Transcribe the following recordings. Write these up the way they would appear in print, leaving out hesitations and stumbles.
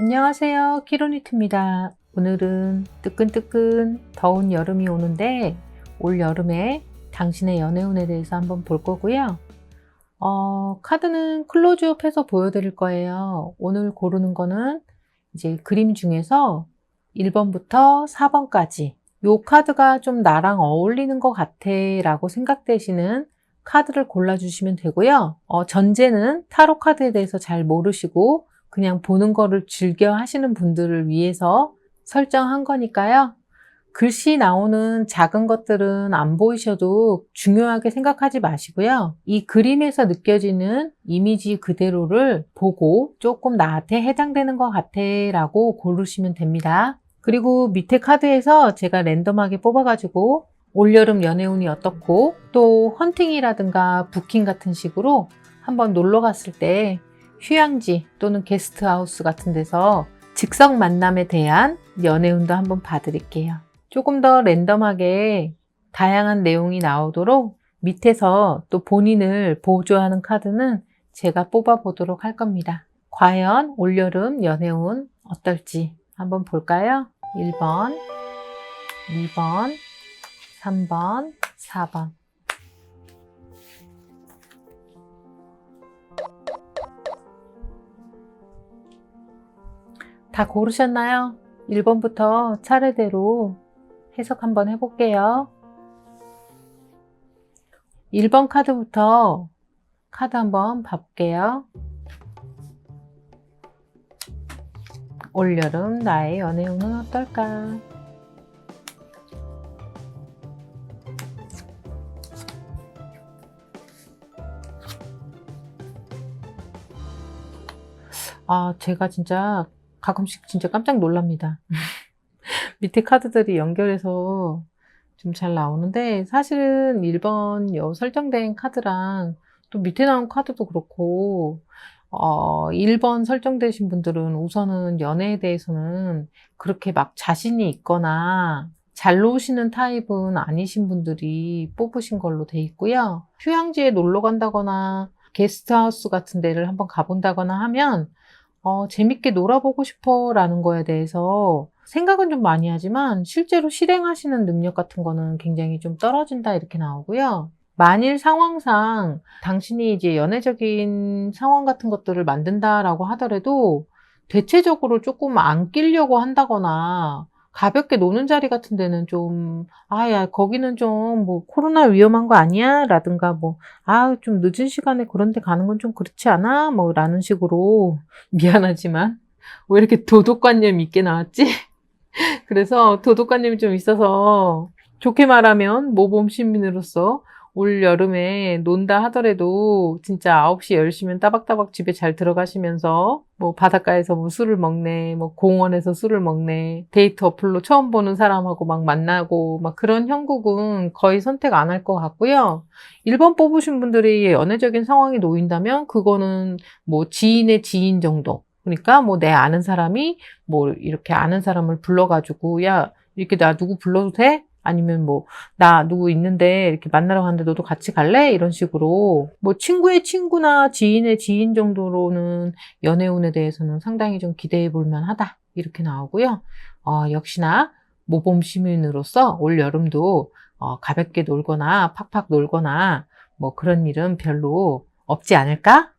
안녕하세요. 키로니트입니다. 오늘은 뜨끈뜨끈 더운 여름이 오는데 올 여름에 당신의 연애운에 대해서 한번 볼 거고요. 카드는 클로즈업 해서 보여드릴 거예요. 오늘 고르는 거는 이제 그림 중에서 1번부터 4번까지 요 카드가 좀 나랑 어울리는 것 같아 라고 생각되시는 카드를 골라주시면 되고요. 전제는 타로 카드에 대해서 잘 모르시고 그냥 보는 거를 즐겨 하시는 분들을 위해서 설정한 거니까요. 글씨 나오는 작은 것들은 안 보이셔도 중요하게 생각하지 마시고요. 이 그림에서 느껴지는 이미지 그대로를 보고 조금 나한테 해당되는 것 같아 라고 고르시면 됩니다. 그리고 밑에 카드에서 제가 랜덤하게 뽑아가지고 올여름 연애운이 어떻고 또 헌팅이라든가 부킹 같은 식으로 한번 놀러 갔을 때 휴양지 또는 게스트하우스 같은 데서 즉석 만남에 대한 연애운도 한번 봐드릴게요. 조금 더 랜덤하게 다양한 내용이 나오도록 밑에서 또 본인을 보조하는 카드는 제가 뽑아보도록 할 겁니다. 과연 올여름 연애운 어떨지 한번 볼까요? 1번, 2번, 3번, 4번. 다 고르셨나요? 1번부터 차례대로 해석 한번 해볼게요. 1번 카드부터 카드 한번 봐볼게요. 올여름 나의 연애운은 어떨까? 제가 진짜 가끔씩 진짜 깜짝 놀랍니다. 밑에 카드들이 연결해서 좀 잘 나오는데 사실은 1번 설정된 카드랑 또 밑에 나온 카드도 그렇고 1번 설정되신 분들은 우선은 연애에 대해서는 그렇게 막 자신이 있거나 잘 노시는 타입은 아니신 분들이 뽑으신 걸로 돼 있고요. 휴양지에 놀러 간다거나 게스트하우스 같은 데를 한번 가본다거나 하면 재밌게 놀아보고 싶어 라는 거에 대해서 생각은 좀 많이 하지만 실제로 실행하시는 능력 같은 거는 굉장히 좀 떨어진다 이렇게 나오고요. 만일 상황상 당신이 이제 연애적인 상황 같은 것들을 만든다라고 하더라도 대체적으로 조금 안 끼려고 한다거나 가볍게 노는 자리 같은 데는 좀, 야, 거기는 좀 뭐 코로나 위험한 거 아니야? 라든가 뭐, 좀 늦은 시간에 그런 데 가는 건 좀 그렇지 않아? 뭐, 라는 식으로 미안하지만 왜 이렇게 도덕관념 있게 나왔지? 그래서 도덕관념이 좀 있어서 좋게 말하면 모범 시민으로서 올 여름에 논다 하더라도 진짜 9시 10시면 따박따박 집에 잘 들어가시면서 뭐 바닷가에서 뭐 술을 먹네, 뭐 공원에서 술을 먹네, 데이트 어플로 처음 보는 사람하고 막 만나고 막 그런 형국은 거의 선택 안 할 것 같고요. 1번 뽑으신 분들이 연애적인 상황이 놓인다면 그거는 뭐 지인의 지인 정도. 그러니까 뭐 내 아는 사람이 뭐 이렇게 아는 사람을 불러가지고 야 이렇게 나 누구 불러도 돼? 아니면 뭐 나 누구 있는데 이렇게 만나러 가는데 너도 같이 갈래? 이런 식으로 뭐 친구의 친구나 지인의 지인 정도로는 연애운에 대해서는 상당히 좀 기대해 볼 만하다 이렇게 나오고요. 역시나 모범 시민으로서 올 여름도 가볍게 놀거나 팍팍 놀거나 뭐 그런 일은 별로 없지 않을까?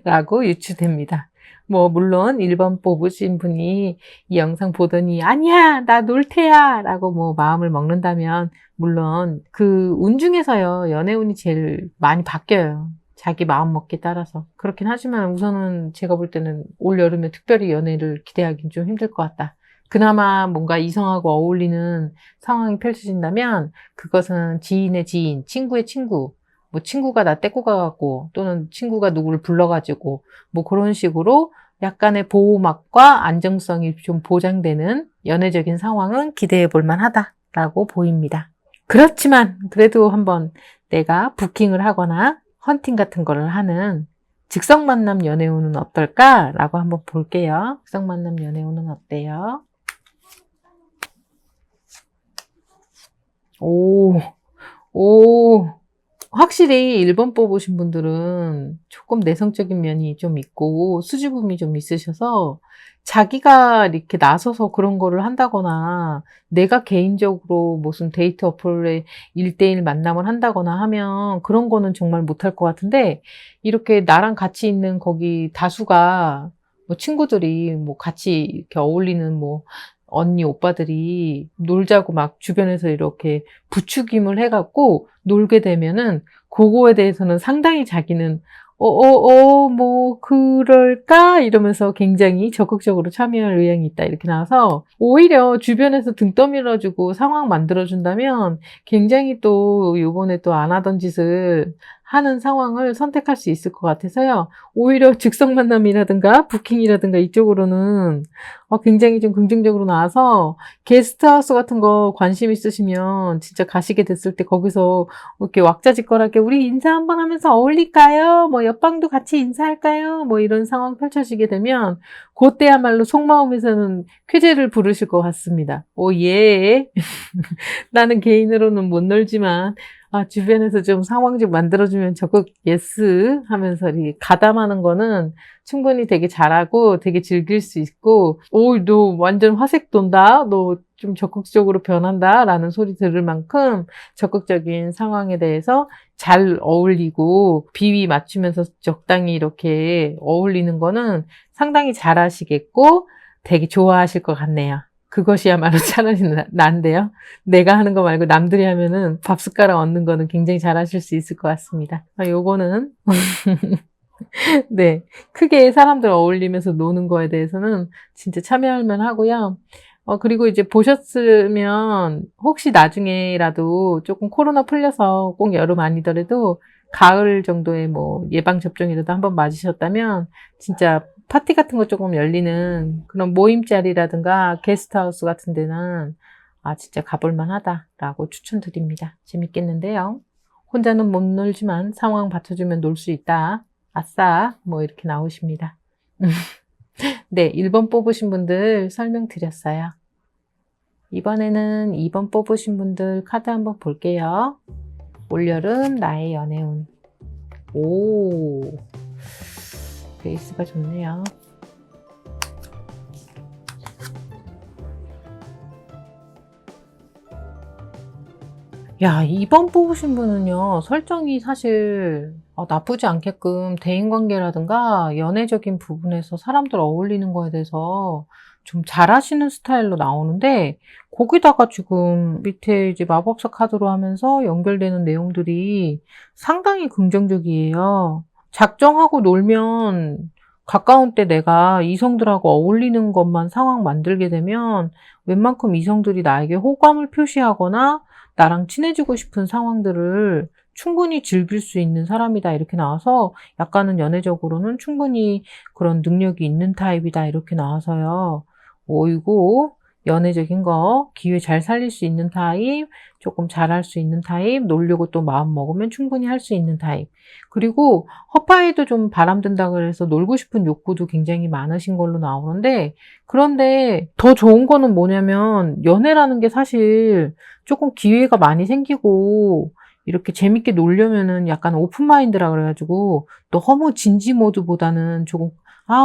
라고 유추됩니다. 뭐 물론 1번 뽑으신 분이 이 영상 보더니 아니야 나 놀 테야 라고 뭐 마음을 먹는다면 물론 그 운 중에서요 연애운이 제일 많이 바뀌어요. 자기 마음 먹기에 따라서 그렇긴 하지만 우선은 제가 볼 때는 올 여름에 특별히 연애를 기대하기는 좀 힘들 것 같다. 그나마 뭔가 이성하고 어울리는 상황이 펼쳐진다면 그것은 지인의 지인, 친구의 친구 뭐 친구가 나 떼고 가갖고 또는 친구가 누구를 불러가지고 뭐 그런 식으로 약간의 보호막과 안정성이 좀 보장되는 연애적인 상황은 기대해 볼 만하다라고 보입니다. 그렇지만 그래도 한번 내가 부킹을 하거나 헌팅 같은 거를 하는 즉석 만남 연애운은 어떨까라고 한번 볼게요. 즉석 만남 연애운은 어때요? 오, 오. 확실히 1번 뽑으신 분들은 조금 내성적인 면이 좀 있고 수줍음이 좀 있으셔서 자기가 이렇게 나서서 그런 거를 한다거나 내가 개인적으로 무슨 데이트 어플에 1대1 만남을 한다거나 하면 그런 거는 정말 못할 것 같은데 이렇게 나랑 같이 있는 거기 다수가 뭐 친구들이 뭐 같이 이렇게 어울리는 뭐 언니, 오빠들이 놀자고 막 주변에서 이렇게 부추김을 해갖고 놀게 되면은 그거에 대해서는 상당히 자기는 뭐 그럴까 이러면서 굉장히 적극적으로 참여할 의향이 있다 이렇게 나와서 오히려 주변에서 등 떠밀어주고 상황 만들어준다면 굉장히 또 요번에 또 안 하던 짓을 하는 상황을 선택할 수 있을 것 같아서요. 오히려 즉석 만남이라든가 부킹이라든가 이쪽으로는 굉장히 좀 긍정적으로 나와서 게스트하우스 같은 거 관심 있으시면 진짜 가시게 됐을 때 거기서 이렇게 왁자지껄하게 우리 인사 한번 하면서 어울릴까요? 뭐 옆방도 같이 인사할까요? 뭐 이런 상황 펼쳐지게 되면 그때야말로 속마음에서는 쾌재를 부르실 것 같습니다. 오, 예. 나는 개인으로는 못 놀지만 주변에서 좀 상황 좀 만들어주면 적극 예스 하면서 이 가담하는 거는 충분히 되게 잘하고 되게 즐길 수 있고 너 완전 화색 돈다. 너 좀 적극적으로 변한다 라는 소리 들을 만큼 적극적인 상황에 대해서 잘 어울리고 비위 맞추면서 적당히 이렇게 어울리는 거는 상당히 잘하시겠고 되게 좋아하실 것 같네요. 그것이야말로 차라리 난데요. 내가 하는 거 말고 남들이 하면은 밥 숟가락 얻는 거는 굉장히 잘하실 수 있을 것 같습니다. 요거는 네, 크게 사람들 어울리면서 노는 거에 대해서는 진짜 참여할 만하고요. 그리고 이제 보셨으면 혹시 나중에라도 조금 코로나 풀려서 꼭 여름 아니더라도 가을 정도에 뭐 예방접종이라도 한번 맞으셨다면 진짜 파티 같은 거 조금 열리는 그런 모임 자리라든가 게스트하우스 같은 데는 진짜 가볼만 하다라고 추천드립니다. 재밌겠는데요. 혼자는 못 놀지만 상황 받쳐주면 놀 수 있다. 아싸, 뭐 이렇게 나오십니다. 네, 1번 뽑으신 분들 설명드렸어요. 이번에는 2번 뽑으신 분들 카드 한번 볼게요. 올여름 나의 연애운. 오, 베이스가 좋네요. 야, 2번 뽑으신 분은요, 설정이 사실 나쁘지 않게끔 대인관계라든가 연애적인 부분에서 사람들 어울리는 거에 대해서 좀 잘하시는 스타일로 나오는데, 거기다가 지금 밑에 이제 마법사 카드로 하면서 연결되는 내용들이 상당히 긍정적이에요. 작정하고 놀면 가까운 때 내가 이성들하고 어울리는 것만 상황 만들게 되면 웬만큼 이성들이 나에게 호감을 표시하거나 나랑 친해지고 싶은 상황들을 충분히 즐길 수 있는 사람이다 이렇게 나와서 약간은 연애적으로는 충분히 그런 능력이 있는 타입이다 이렇게 나와서요. 오이고 연애적인 거 기회 잘 살릴 수 있는 타입, 조금 잘할 수 있는 타입, 놀려고 또 마음 먹으면 충분히 할 수 있는 타입. 그리고 허파에도 좀 바람든다 그래서 놀고 싶은 욕구도 굉장히 많으신 걸로 나오는데 그런데 더 좋은 거는 뭐냐면 연애라는 게 사실 조금 기회가 많이 생기고 이렇게 재밌게 놀려면은 약간 오픈마인드라 그래가지고 너무 진지 모드보다는 조금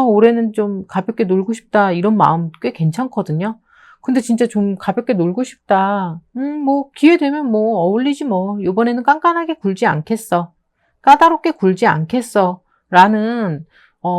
올해는 좀 가볍게 놀고 싶다 이런 마음 꽤 괜찮거든요. 근데 진짜 좀 가볍게 놀고 싶다. 뭐 기회 되면 뭐 어울리지 뭐. 이번에는 깐깐하게 굴지 않겠어. 까다롭게 굴지 않겠어. 라는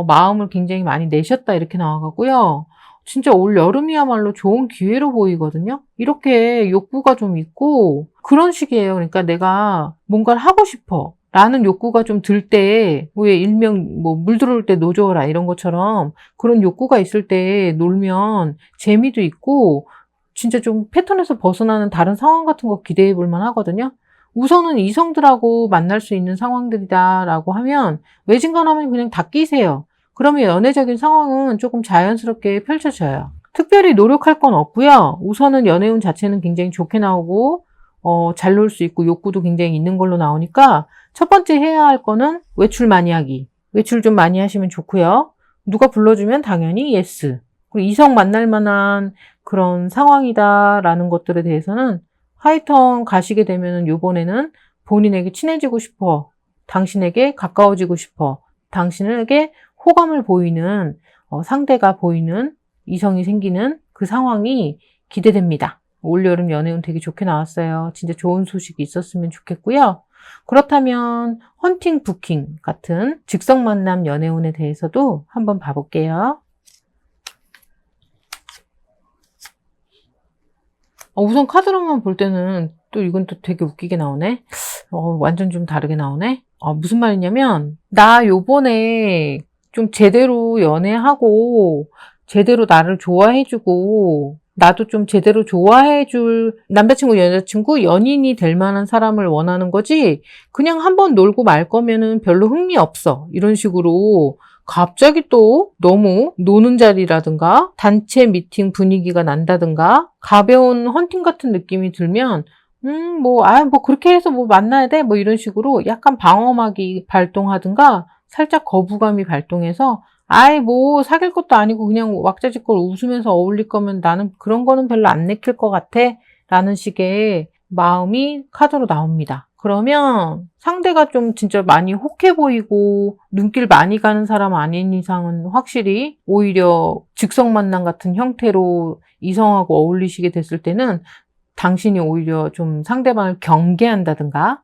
마음을 굉장히 많이 내셨다 이렇게 나와가고요. 진짜 올 여름이야말로 좋은 기회로 보이거든요. 이렇게 욕구가 좀 있고 그런 식이에요. 그러니까 내가 뭔가를 하고 싶어. 라는 욕구가 좀 들 때, 왜 일명 뭐 물 들어올 때 노져라 이런 것처럼 그런 욕구가 있을 때 놀면 재미도 있고 진짜 좀 패턴에서 벗어나는 다른 상황 같은 거 기대해 볼 만 하거든요. 우선은 이성들하고 만날 수 있는 상황들이다라고 하면 외진간하면 그냥 다 끼세요. 그러면 연애적인 상황은 조금 자연스럽게 펼쳐져요. 특별히 노력할 건 없고요. 우선은 연애운 자체는 굉장히 좋게 나오고 잘 놀 수 있고 욕구도 굉장히 있는 걸로 나오니까 첫 번째 해야 할 거는 외출 많이 하기. 외출 좀 많이 하시면 좋고요. 누가 불러주면 당연히 예스. 그리고 이성 만날 만한 그런 상황이다라는 것들에 대해서는 하이턴 가시게 되면은 요번에는 본인에게 친해지고 싶어. 당신에게 가까워지고 싶어. 당신에게 호감을 보이는 상대가 보이는 이성이 생기는 그 상황이 기대됩니다. 올여름 연애운 되게 좋게 나왔어요. 진짜 좋은 소식이 있었으면 좋겠고요. 그렇다면 헌팅 부킹 같은 즉석 만남 연애운에 대해서도 한번 봐볼게요. 우선 카드랑만 볼 때는 또 이건 또 되게 웃기게 나오네. 완전 좀 다르게 나오네. 무슨 말이냐면 나 요번에 좀 제대로 연애하고 제대로 나를 좋아해주고 나도 좀 제대로 좋아해줄 남자친구, 여자친구, 연인이 될 만한 사람을 원하는 거지 그냥 한번 놀고 말 거면은 별로 흥미 없어. 이런 식으로 갑자기 또 너무 노는 자리라든가 단체 미팅 분위기가 난다든가 가벼운 헌팅 같은 느낌이 들면 뭐 그렇게 해서 뭐 만나야 돼? 뭐 이런 식으로 약간 방어막이 발동하든가 살짝 거부감이 발동해서 뭐 사귈 것도 아니고 그냥 왁자지껄 웃으면서 어울릴 거면 나는 그런 거는 별로 안 내킬 것 같아 라는 식의 마음이 카드로 나옵니다. 그러면 상대가 좀 진짜 많이 혹해 보이고 눈길 많이 가는 사람 아닌 이상은 확실히 오히려 즉석 만남 같은 형태로 이성하고 어울리시게 됐을 때는 당신이 오히려 좀 상대방을 경계한다든가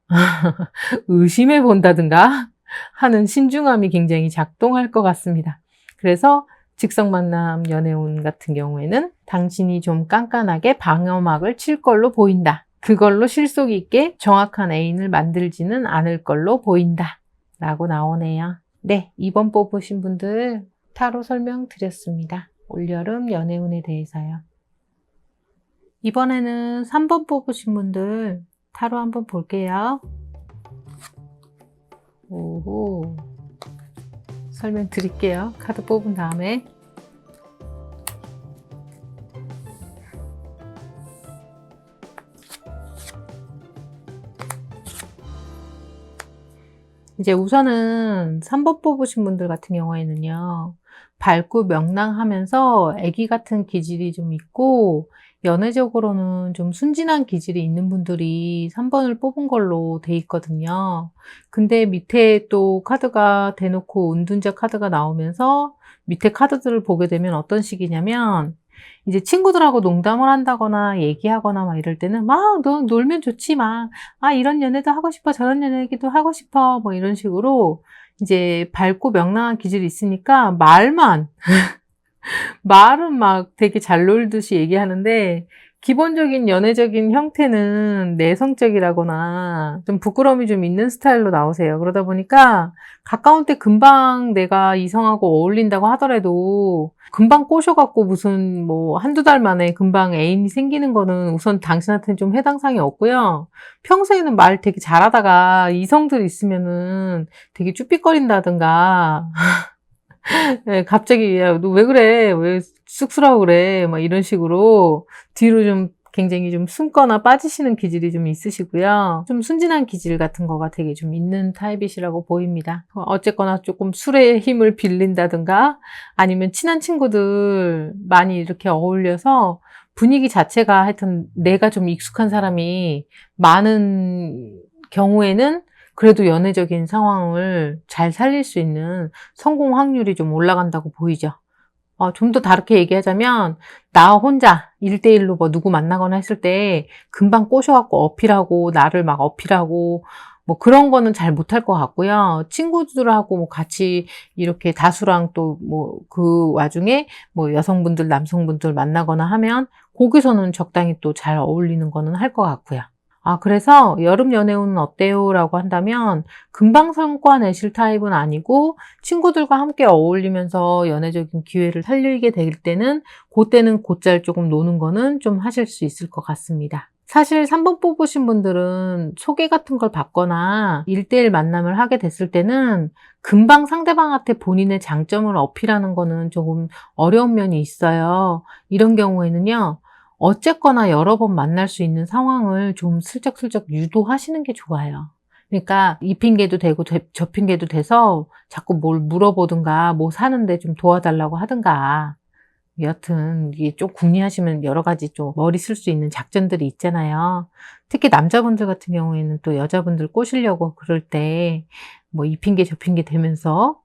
의심해 본다든가 하는 신중함이 굉장히 작동할 것 같습니다. 그래서 즉석 만남 연애운 같은 경우에는 당신이 좀 깐깐하게 방어막을 칠 걸로 보인다. 그걸로 실속 있게 정확한 애인을 만들지는 않을 걸로 보인다. 라고 나오네요. 네, 2번 뽑으신 분들 타로 설명 드렸습니다. 올여름 연애운에 대해서요. 이번에는 3번 뽑으신 분들 타로 한번 볼게요. 오호. 설명 드릴게요. 카드 뽑은 다음에. 이제 우선은 3번 뽑으신 분들 같은 경우에는요. 밝고 명랑하면서 아기 같은 기질이 좀 있고 연애적으로는 좀 순진한 기질이 있는 분들이 3번을 뽑은 걸로 돼 있거든요. 근데 밑에 또 카드가 대놓고 은둔자 카드가 나오면서 밑에 카드들을 보게 되면 어떤 식이냐면 이제 친구들하고 농담을 한다거나 얘기하거나 막 이럴 때는 막 너 놀면 좋지 막 이런 연애도 하고 싶어 저런 연애도 하고 싶어 뭐 이런 식으로 이제 밝고 명랑한 기질이 있으니까 말은 막 되게 잘 놀듯이 얘기하는데 기본적인 연애적인 형태는 내성적이라거나 좀 부끄러움이 좀 있는 스타일로 나오세요. 그러다 보니까 가까운 때 금방 내가 이성하고 어울린다고 하더라도 금방 꼬셔갖고 무슨 뭐 한두 달 만에 금방 애인이 생기는 거는 우선 당신한테는 좀 해당상이 없고요. 평소에는 말 되게 잘하다가 이성들 있으면은 되게 쭈삣거린다든가 네, 갑자기 야, 너 왜 그래? 왜 쑥스러워 그래? 막 이런 식으로 뒤로 좀 굉장히 좀 숨거나 빠지시는 기질이 좀 있으시고요. 좀 순진한 기질 같은 거가 되게 좀 있는 타입이시라고 보입니다. 어쨌거나 조금 술의 힘을 빌린다든가 아니면 친한 친구들 많이 이렇게 어울려서 분위기 자체가 하여튼 내가 좀 익숙한 사람이 많은 경우에는 그래도 연애적인 상황을 잘 살릴 수 있는 성공 확률이 좀 올라간다고 보이죠. 좀 더 다르게 얘기하자면 나 혼자 1대1로 뭐 누구 만나거나 했을 때 금방 꼬셔갖고 어필하고 나를 막 어필하고 뭐 그런 거는 잘 못할 것 같고요. 친구들하고 뭐 같이 이렇게 다수랑 또 뭐 그 와중에 뭐 여성분들, 남성분들 만나거나 하면 거기서는 적당히 또 잘 어울리는 거는 할 것 같고요. 그래서 여름 연애운은 어때요? 라고 한다면 금방 성과 내실 타입은 아니고 친구들과 함께 어울리면서 연애적인 기회를 살리게 될 때는 그때는 곧잘 조금 노는 거는 좀 하실 수 있을 것 같습니다. 사실 3번 뽑으신 분들은 소개 같은 걸 받거나 1대1 만남을 하게 됐을 때는 금방 상대방한테 본인의 장점을 어필하는 거는 조금 어려운 면이 있어요. 이런 경우에는요. 어쨌거나 여러 번 만날 수 있는 상황을 좀 슬쩍슬쩍 유도하시는 게 좋아요. 그러니까 이 핑계도 되고 저 핑계도 돼서 자꾸 뭘 물어보든가 뭐 사는데 좀 도와달라고 하든가 여튼 이게 좀 궁리하시면 여러 가지 좀 머리 쓸 수 있는 작전들이 있잖아요. 특히 남자분들 같은 경우에는 또 여자분들 꼬시려고 그럴 때 뭐 이 핑계 저 핑계 대면서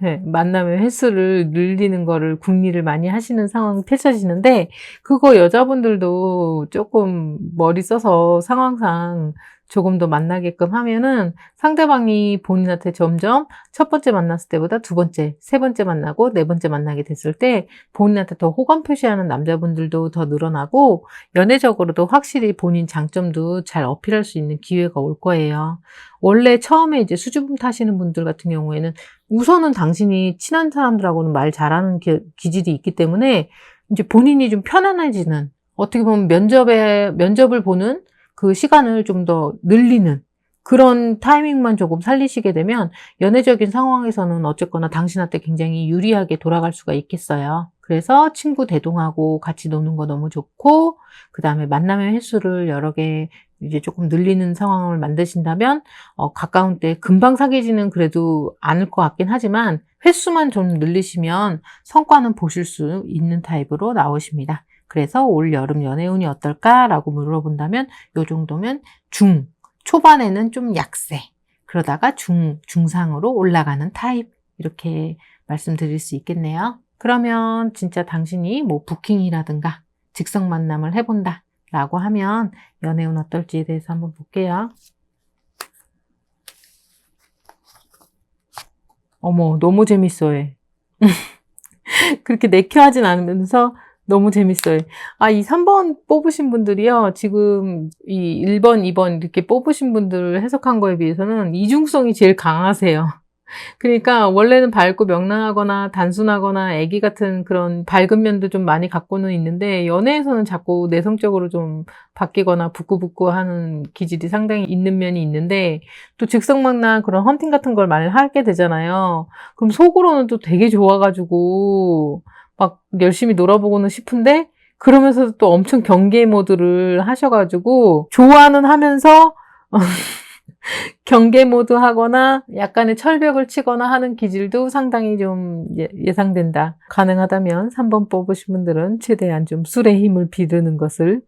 네, 만남의 횟수를 늘리는 거를 궁리를 많이 하시는 상황이 펼쳐지는데, 그거 여자분들도 조금 머리 써서 상황상 조금 더 만나게끔 하면은 상대방이 본인한테 점점 첫 번째 만났을 때보다 두 번째, 세 번째 만나고 네 번째 만나게 됐을 때 본인한테 더 호감 표시하는 남자분들도 더 늘어나고, 연애적으로도 확실히 본인 장점도 잘 어필할 수 있는 기회가 올 거예요. 원래 처음에 이제 수줍음 타시는 분들 같은 경우에는 우선은 당신이 친한 사람들하고는 말 잘하는 기질이 있기 때문에 이제 본인이 좀 편안해지는, 어떻게 보면 면접을 보는 그 시간을 좀 더 늘리는 그런 타이밍만 조금 살리시게 되면 연애적인 상황에서는 어쨌거나 당신한테 굉장히 유리하게 돌아갈 수가 있겠어요. 그래서 친구 대동하고 같이 노는 거 너무 좋고, 그 다음에 만남의 횟수를 여러 개 이제 조금 늘리는 상황을 만드신다면 가까운 때 금방 사귀지는 그래도 않을 것 같긴 하지만 횟수만 좀 늘리시면 성과는 보실 수 있는 타입으로 나오십니다. 그래서 올 여름 연애운이 어떨까라고 물어본다면 요 정도면 초반에는 좀 약세, 그러다가 중상으로 올라가는 타입, 이렇게 말씀드릴 수 있겠네요. 그러면 진짜 당신이 뭐 부킹이라든가 직성 만남을 해본다 라고 하면 연애운 어떨지에 대해서 한번 볼게요. 어머, 너무 재밌어요. 그렇게 내켜하진 않으면서 너무 재밌어요. 아, 이 3번 뽑으신 분들이요. 지금 이 1번, 2번 이렇게 뽑으신 분들 해석한 거에 비해서는 이중성이 제일 강하세요. 그러니까 원래는 밝고 명랑하거나 단순하거나 애기 같은 그런 밝은 면도 좀 많이 갖고는 있는데, 연애에서는 자꾸 내성적으로 좀 바뀌거나 부끄부끄 하는 기질이 상당히 있는 면이 있는데, 또 즉석만남 그런 헌팅 같은 걸 말하게 되잖아요. 그럼 속으로는 또 되게 좋아가지고 막 열심히 놀아보고는 싶은데, 그러면서도 또 엄청 경계 모드를 하셔가지고 좋아는 하면서 경계 모드 하거나 약간의 철벽을 치거나 하는 기질도 상당히 좀 예상된다. 가능하다면 3번 뽑으신 분들은 최대한 좀 술의 힘을 비르는 것을.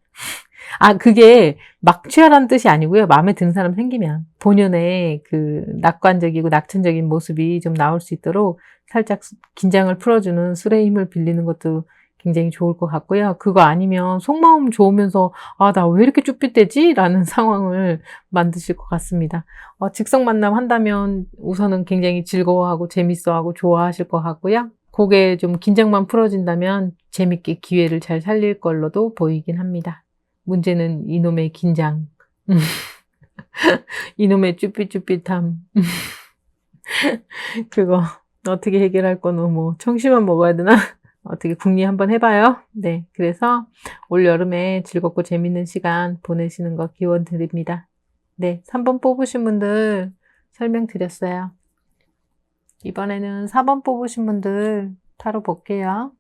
그게 막 취하라는 뜻이 아니고요. 마음에 드는 사람 생기면 본연의 그 낙관적이고 낙천적인 모습이 좀 나올 수 있도록 살짝 긴장을 풀어주는 술의 힘을 빌리는 것도 굉장히 좋을 것 같고요. 그거 아니면 속마음 좋으면서 나 왜 이렇게 쭈삣대지? 라는 상황을 만드실 것 같습니다. 직성 만남 한다면 우선은 굉장히 즐거워하고 재밌어하고 좋아하실 것 같고요. 그게 좀 긴장만 풀어진다면 재밌게 기회를 잘 살릴 걸로도 보이긴 합니다. 문제는 이놈의 긴장, 이놈의 쭈삣쭈삣함. 그거 어떻게 해결할 거노? 뭐 청심환 먹어야 되나? 어떻게 궁리 한번 해봐요. 네, 그래서 올 여름에 즐겁고 재밌는 시간 보내시는 거 기원 드립니다. 네, 3번 뽑으신 분들 설명드렸어요. 이번에는 4번 뽑으신 분들 타로 볼게요.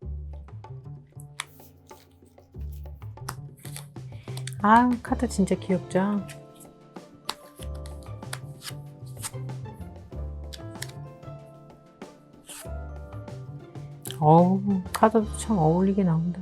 카드 진짜 귀엽죠? 카드도 참 어울리게 나온다.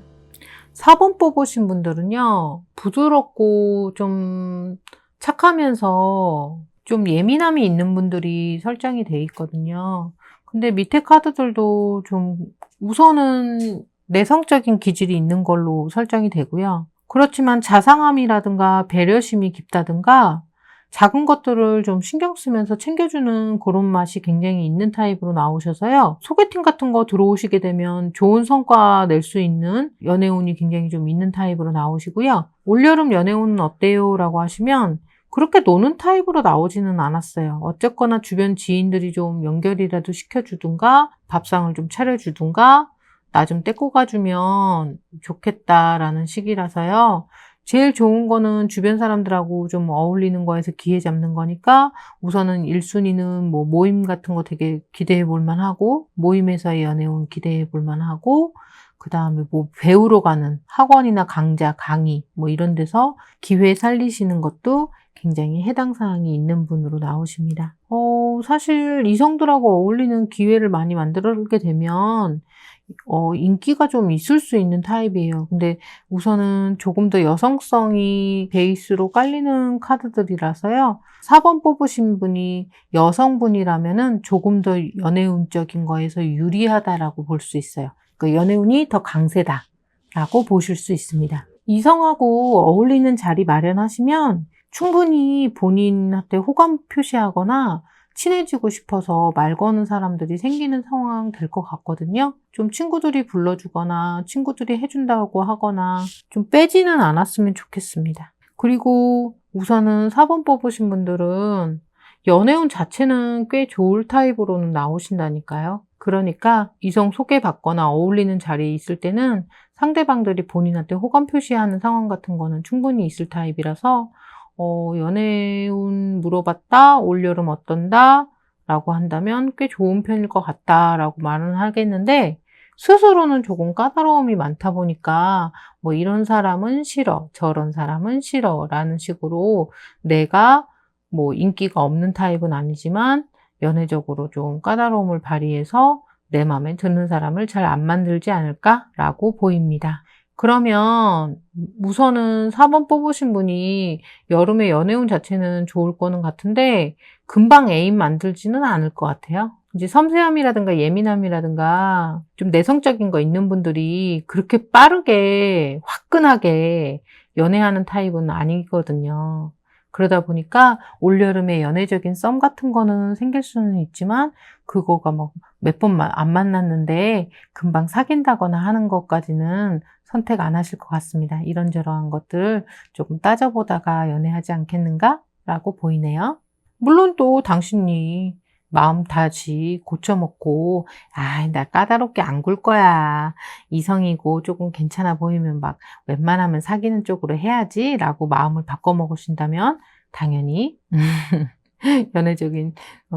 4번 뽑으신 분들은요, 부드럽고 좀 착하면서 좀 예민함이 있는 분들이 설정이 돼 있거든요. 근데 밑에 카드들도 좀 우선은 내성적인 기질이 있는 걸로 설정이 되고요. 그렇지만 자상함이라든가 배려심이 깊다든가 작은 것들을 좀 신경 쓰면서 챙겨주는 그런 맛이 굉장히 있는 타입으로 나오셔서요. 소개팅 같은 거 들어오시게 되면 좋은 성과 낼 수 있는 연애운이 굉장히 좀 있는 타입으로 나오시고요. 올여름 연애운은 어때요? 라고 하시면 그렇게 노는 타입으로 나오지는 않았어요. 어쨌거나 주변 지인들이 좀 연결이라도 시켜주든가 밥상을 좀 차려주든가 나 좀 데리고 가주면 좋겠다라는 시기라서요. 제일 좋은 거는 주변 사람들하고 좀 어울리는 거에서 기회 잡는 거니까 우선은 1순위는 뭐 모임 같은 거 되게 기대해 볼 만하고, 모임에서의 연애운 기대해 볼 만하고, 그 다음에 뭐 배우러 가는 학원이나 강좌, 강의 뭐 이런 데서 기회 살리시는 것도 굉장히 해당 사항이 있는 분으로 나오십니다. 사실 이성들하고 어울리는 기회를 많이 만들게 되면 인기가 좀 있을 수 있는 타입이에요. 근데 우선은 조금 더 여성성이 베이스로 깔리는 카드들이라서요. 4번 뽑으신 분이 여성분이라면은 조금 더 연애운적인 거에서 유리하다라고 볼 수 있어요. 그 연애운이 더 강세다라고 보실 수 있습니다. 이성하고 어울리는 자리 마련하시면 충분히 본인한테 호감 표시하거나 친해지고 싶어서 말 거는 사람들이 생기는 상황 될 것 같거든요. 좀 친구들이 불러주거나 친구들이 해준다고 하거나 좀 빼지는 않았으면 좋겠습니다. 그리고 우선은 4번 뽑으신 분들은 연애운 자체는 꽤 좋을 타입으로는 나오신다니까요. 그러니까 이성 소개받거나 어울리는 자리에 있을 때는 상대방들이 본인한테 호감 표시하는 상황 같은 거는 충분히 있을 타입이라서 연애운 물어봤다, 올여름 어떤다? 라고 한다면 꽤 좋은 편일 것 같다 라고 말은 하겠는데 스스로는 조금 까다로움이 많다 보니까 뭐 이런 사람은 싫어, 저런 사람은 싫어 라는 식으로 내가 뭐 인기가 없는 타입은 아니지만 연애적으로 좀 까다로움을 발휘해서 내 마음에 드는 사람을 잘 안 만들지 않을까라고 보입니다. 그러면 우선은 4번 뽑으신 분이 여름에 연애운 자체는 좋을 거는 같은데 금방 애인 만들지는 않을 것 같아요. 이제 섬세함이라든가 예민함이라든가 좀 내성적인 거 있는 분들이 그렇게 빠르게 화끈하게 연애하는 타입은 아니거든요. 그러다 보니까 올여름에 연애적인 썸 같은 거는 생길 수는 있지만 그거가 뭐 몇 번 안 만났는데 금방 사귄다거나 하는 것까지는 선택 안 하실 것 같습니다. 이런저런 것들 조금 따져보다가 연애하지 않겠는가? 라고 보이네요. 물론 또 당신이 마음 다시 고쳐먹고 나 까다롭게 안 굴 거야. 이성이고 조금 괜찮아 보이면 막 웬만하면 사귀는 쪽으로 해야지 라고 마음을 바꿔먹으신다면 당연히 연애적인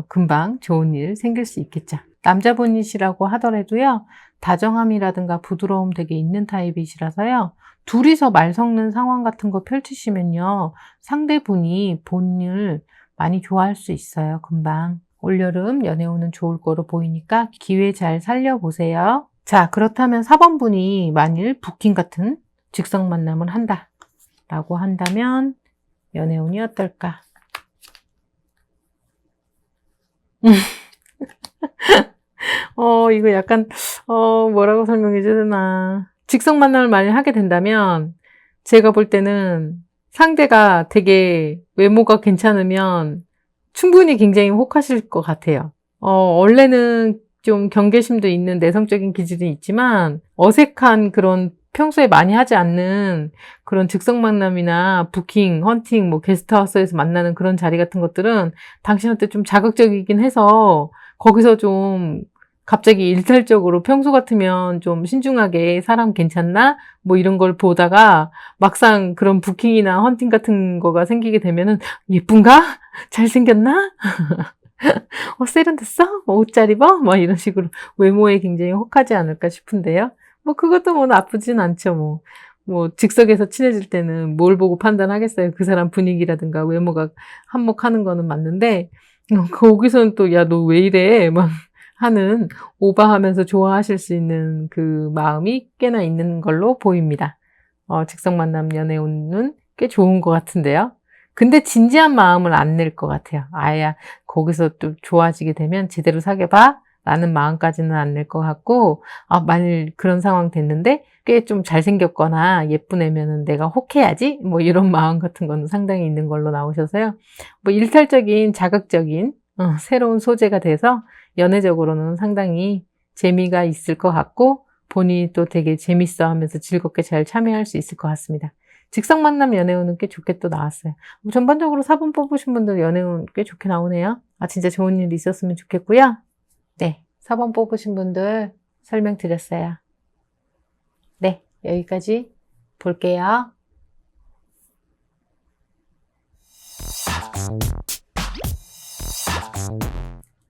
금방 좋은 일 생길 수 있겠죠. 남자분이시라고 하더라도요. 다정함이라든가 부드러움 되게 있는 타입이시라서요. 둘이서 말 섞는 상황 같은 거 펼치시면요. 상대분이 본인을 많이 좋아할 수 있어요. 금방. 올여름 연애운은 좋을 거로 보이니까 기회 잘 살려보세요. 자, 그렇다면 4번 분이 만일 부킹 같은 직성 만남을 한다 라고 한다면 연애운이 어떨까? 이거 약간, 뭐라고 설명해 줘야 되나. 직성 만남을 만약 하게 된다면, 제가 볼 때는 상대가 되게 외모가 괜찮으면 충분히 굉장히 혹하실 것 같아요. 원래는 좀 경계심도 있는 내성적인 기질이 있지만, 어색한 그런 평소에 많이 하지 않는 그런 즉석 만남이나 부킹, 헌팅, 뭐 게스트하우스에서 만나는 그런 자리 같은 것들은 당신한테 좀 자극적이긴 해서 거기서 좀 갑자기 일탈적으로 평소 같으면 좀 신중하게 사람 괜찮나? 뭐 이런 걸 보다가 막상 그런 부킹이나 헌팅 같은 거가 생기게 되면은 예쁜가? 잘생겼나? 세련됐어? 옷 잘 입어? 뭐 이런 식으로 외모에 굉장히 혹하지 않을까 싶은데요. 뭐 그것도 뭐 나쁘진 않죠. 뭐 즉석에서 친해질 때는 뭘 보고 판단하겠어요. 그 사람 분위기라든가 외모가 한몫하는 거는 맞는데 거기서는 또 야, 너 왜 이래? 막 하는 오바하면서 좋아하실 수 있는 그 마음이 꽤나 있는 걸로 보입니다. 직성 만남 연애운은 꽤 좋은 것 같은데요. 근데 진지한 마음을 안 낼 것 같아요. 아야, 거기서 또 좋아지게 되면 제대로 사귀어봐? 라는 마음까지는 안 낼 것 같고, 만일 그런 상황 됐는데, 꽤 좀 잘생겼거나 예쁜 애면은 내가 혹해야지? 뭐 이런 마음 같은 거는 상당히 있는 걸로 나오셔서요. 뭐 일탈적인, 자극적인, 새로운 소재가 돼서 연애적으로는 상당히 재미가 있을 것 같고, 본인이 또 되게 재밌어 하면서 즐겁게 잘 참여할 수 있을 것 같습니다. 직성 만남 연애운은 꽤 좋게 또 나왔어요. 전반적으로 4번 뽑으신 분들 연애운 꽤 좋게 나오네요. 진짜 좋은 일이 있었으면 좋겠고요. 네, 4번 뽑으신 분들 설명드렸어요. 네, 여기까지 볼게요.